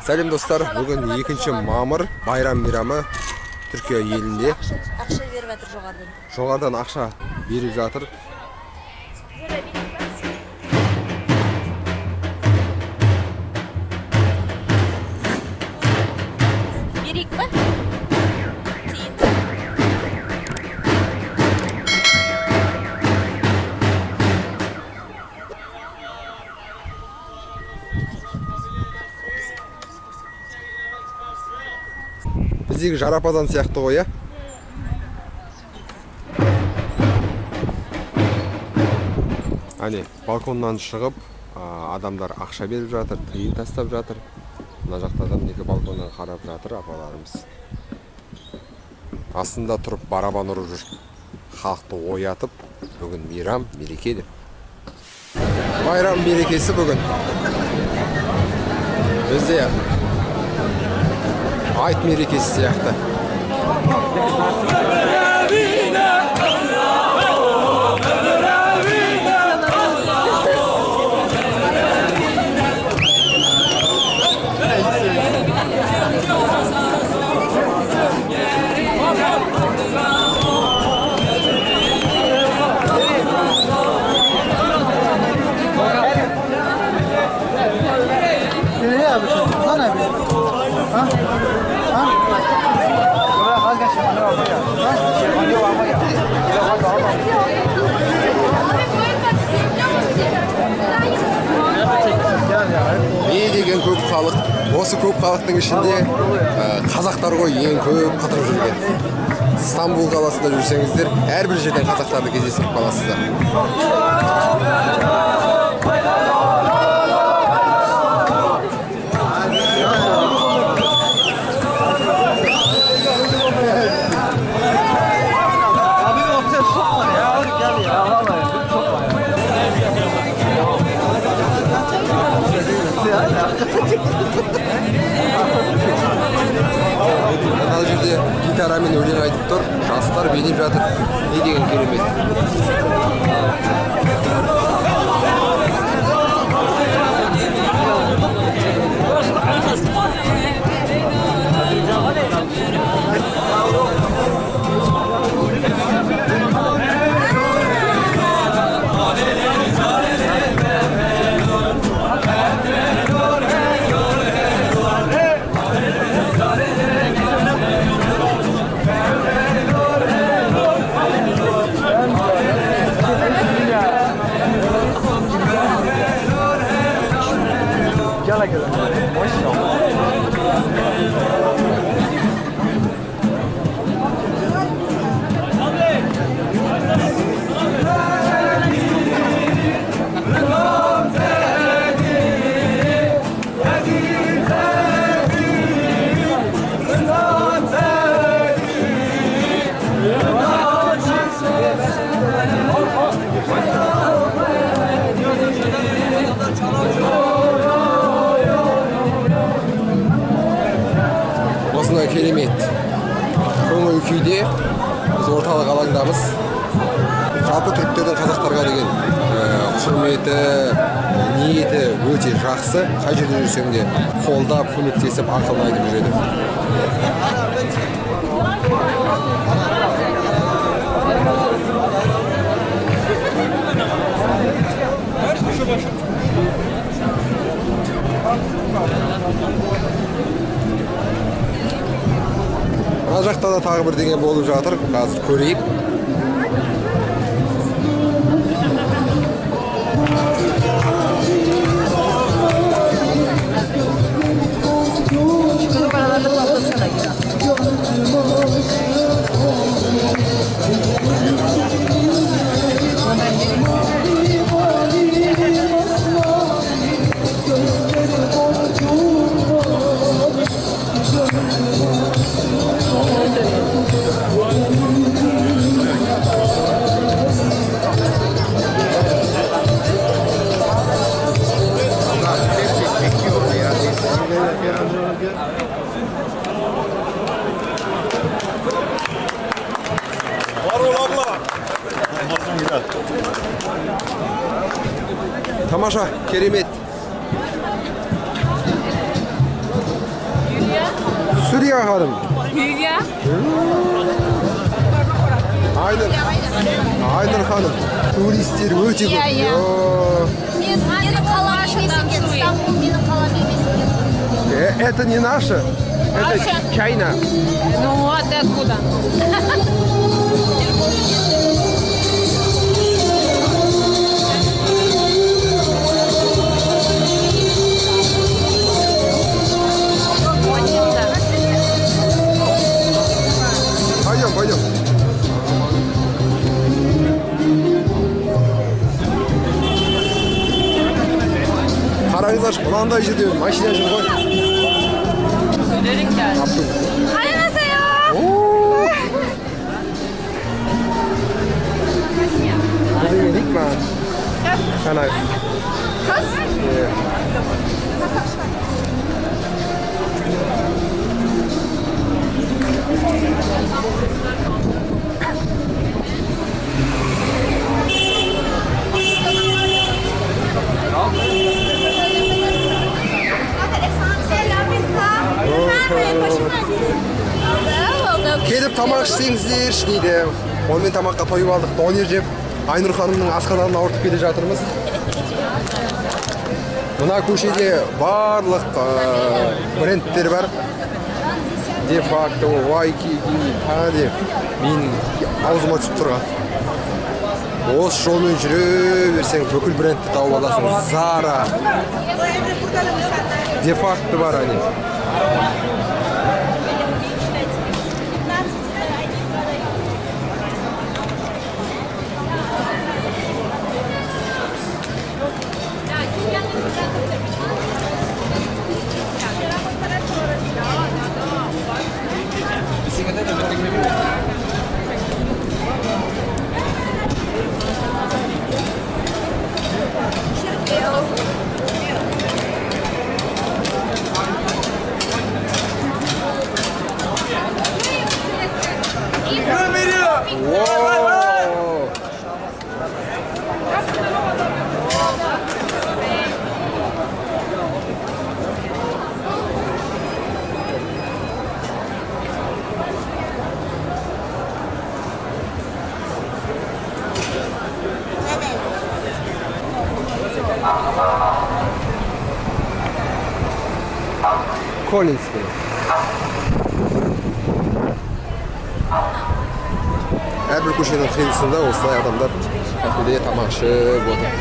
Сәлем достар, бүгін 2 мамыр байрам мейрамы Түркия елінде. Ақша беріп жатыр жоғарыдан. Жоғарыдан ақша беріп жатыр. Берейік па? Біздегі жарапазан сияқты ғой, Әне, балконнан шығып, адамдар ақша беріп жатыр, тиын тастап жатыр. Мына жақтадан неге балконнан қарап жатыр апаларымыз. Астында тұрып барабан ұрып жүр. Халықты оятып, бүгін мейрам, мереке деп. Байрам мерекесі бүгін. Бізде айт мерекесі сияқты. Не деген көп халық, осы көп халықтың ішінде қазақтар ғой ең көп қатырып жүрген. Стамбул қаласында жүрсеңіздер, әрбір жерден қазақтарды кездестіріп қаласыздар. Мына жерде гитарамен өлең айтып тұр, жастар билеп жатыр. Не деген керемет. Осындай керемет көңіл күйде біз орталық алаңдамыз. Жалпы түріктердің қазақтарға деген құрметі, ниеті өте жақсы. Қай жерде жүрсең де қолдап, көмектесіп, ақыл айтып жүреді. Мына жақта да тағы бірдеңе болып жатыр. Қазір көрейік. Var ol abla. Nasılsın güzel? Tamaşa, keremet. Hülya. Suriye hanım. Hülya. Aynen hanım. Turistler öte Iya, көп. iya. Менің қалам емес екен, Стамбул менің қалам емес екен. Это не наше. Это Наше? Чайна. Ну, а ты откуда? Пойдем. Қараңыздаршы, мынандай жерде машина жүр ғой. Öderin geldi. Buraya dik mi? Kana. Келіп тамақ ішсеңіздерші дейді. Онымен тамаққа тойып алдық, донер жеп. Айнұр ханымның асқазанын ауыртып келе жатырмыз. Мына көшеде барлық брендтер бар. De facto, Waikiki, тағы мен аузыма түсіп тұрған. Осы жолмен жүре берсең бүкіл брендті тауып аласың. Zara. De facto бар әне. Wow. Колинский. Әрбір көшенің қиылысында осылай адамдар кафеде тамақ ішіп отыр.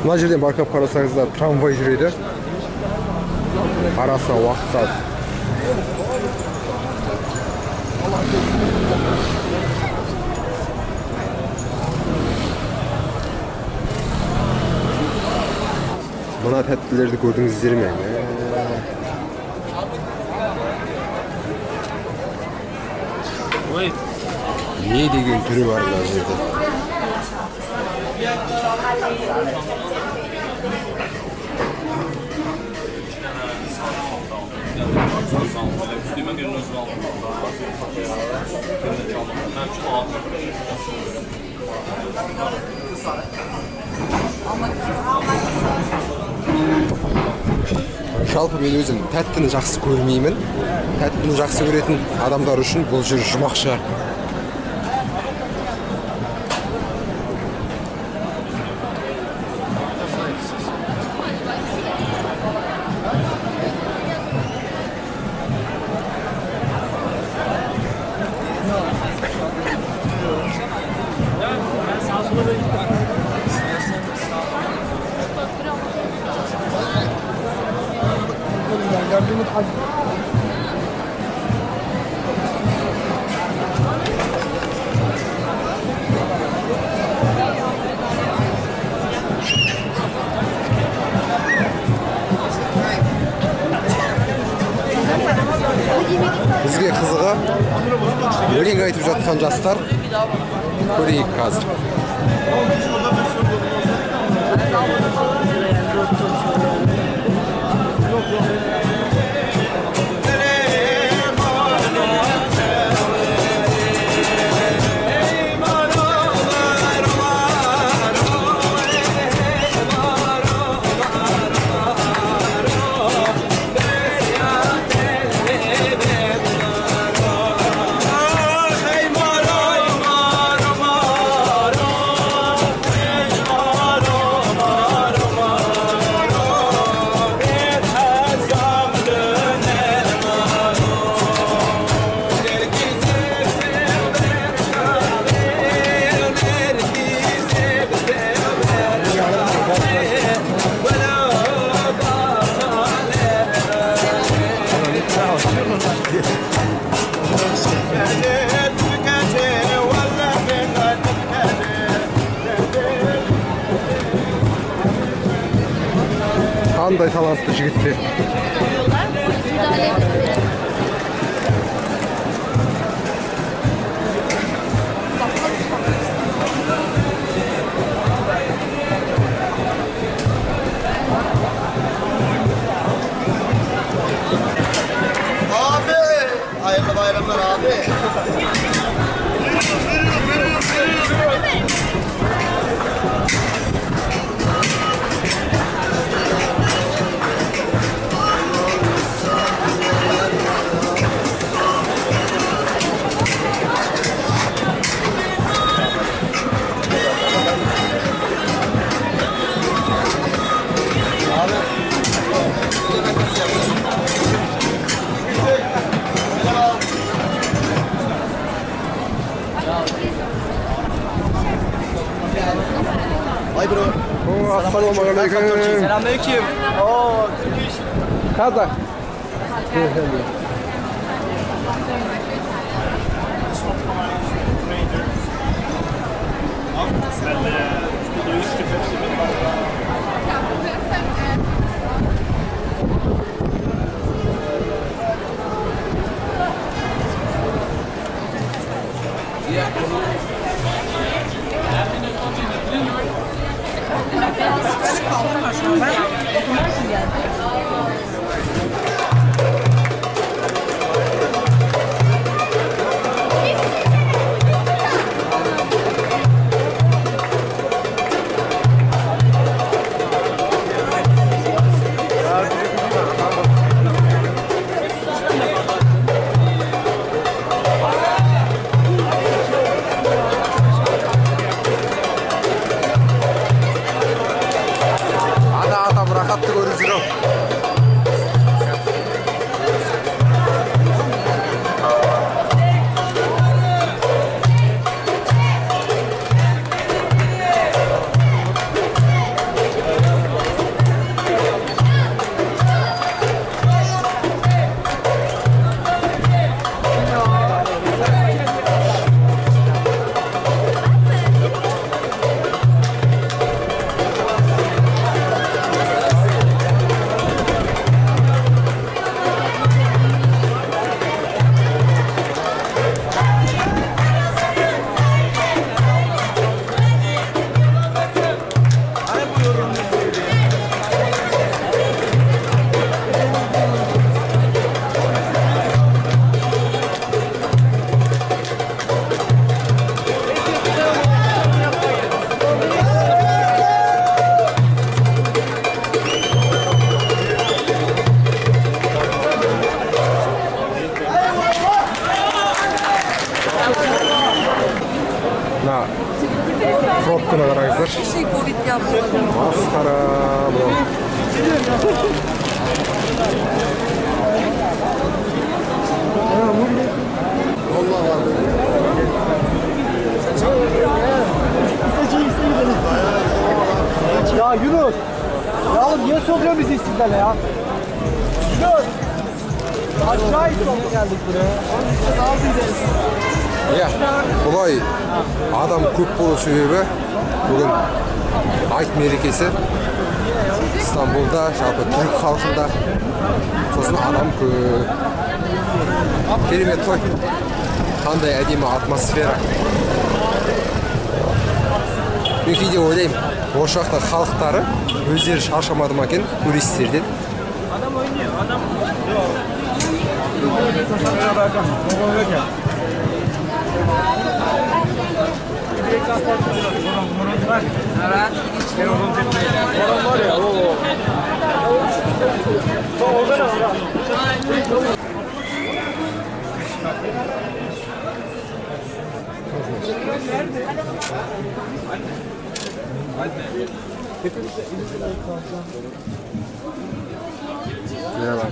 Мына жерден байқап қарасаңыздар трамвай жүреді. Арасына уақыт сағат. Mına tətliləri gördünüzdür mü? Ne деген түрі бар мына жерде? Жалпы мен өзім тәттіні жақсы көрмеймін. Тәттіні жақсы көретін адамдар үшін бұл жер жұмақ шығар. өлең айтып жатқан жастар көрейік қазір. Qanday talantlı jigitler. Müdahale edip Abi! Hayırlı bayramlar abi. Ay bro. Assalamualaikum. Selamünaleyküm. Oo, Türk iş. Kazak. Rahatlı görürsün. Na, pробканы қараңыздар. Масқара бұл. Ya Yunus! Ya oğlum niye sokuyor bizi İstiklal'e ya? Yunus! Aşağı İstiklal'e geldik buraya. Onun için daha gideriz. Ya, бұлай адам көп болу себебі бүгін айт мерекесі İstanbul'da, жалпы түрік халқында сосын адам көп. Керемет той. Қандай әдемі атмосфера. Мен кейде ойлаймын, осы жақта халықтары өздері шаршамады ма екен туристерден. Adam oynuyor. Adam var ya o. Orada ne var? Merhaba.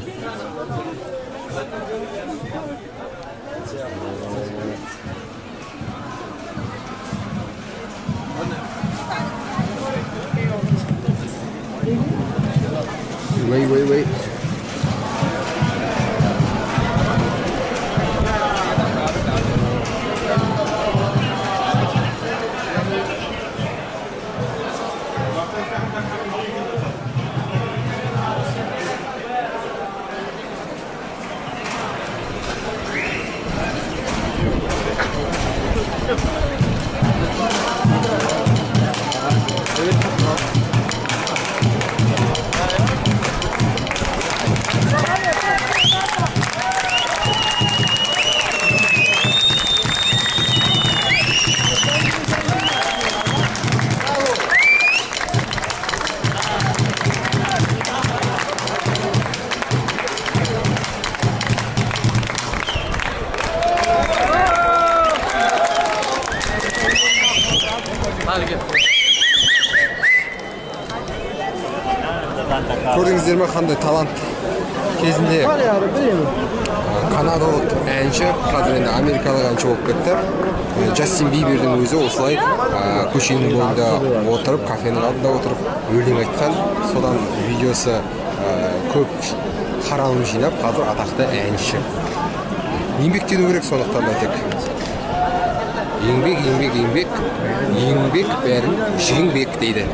Wait. Көрдіңіздер ме қандай талант кезінде канадалық әнші, қазір енді америкалық әнші болып кетті. Джастин Бибердің өзі осылай көшенің бойында отырып, кафенің алдында отырып өлең айтқан. Содан видеосы көп қаралым жинап, қазір атақты әнші. Еңбектену керек, сондықтан да тек. Еңбек бәрін жеңбек дейді.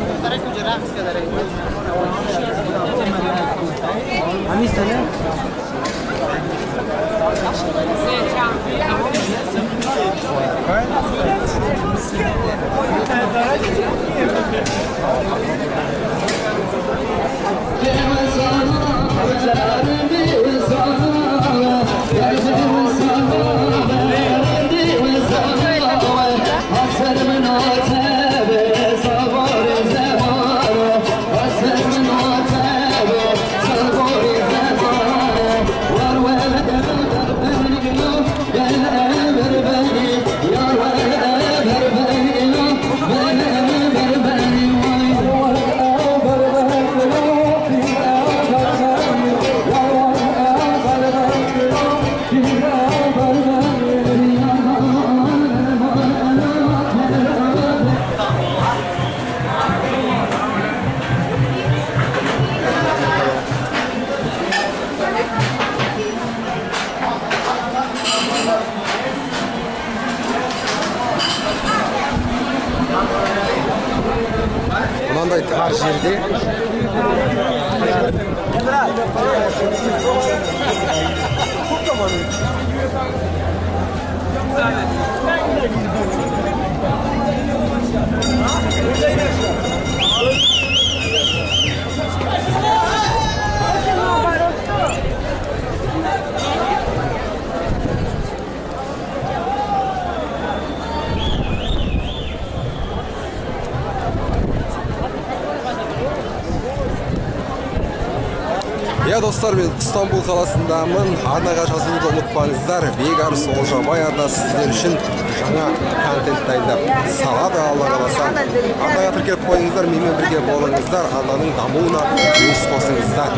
Mınандай tар жерде Ya dostlar, ben İstanbul қаласындамын. Арнаға жазылуды ұмытпаңыздар. Бекарыс Олжабай арнасы сіздер үшін жаңа контент дайындап салады, Алла қаласа. Арнаға тіркеліп қойыңыздар, менімен бірге болыңыздар, арнаның дамуына үлес қосыңыздар.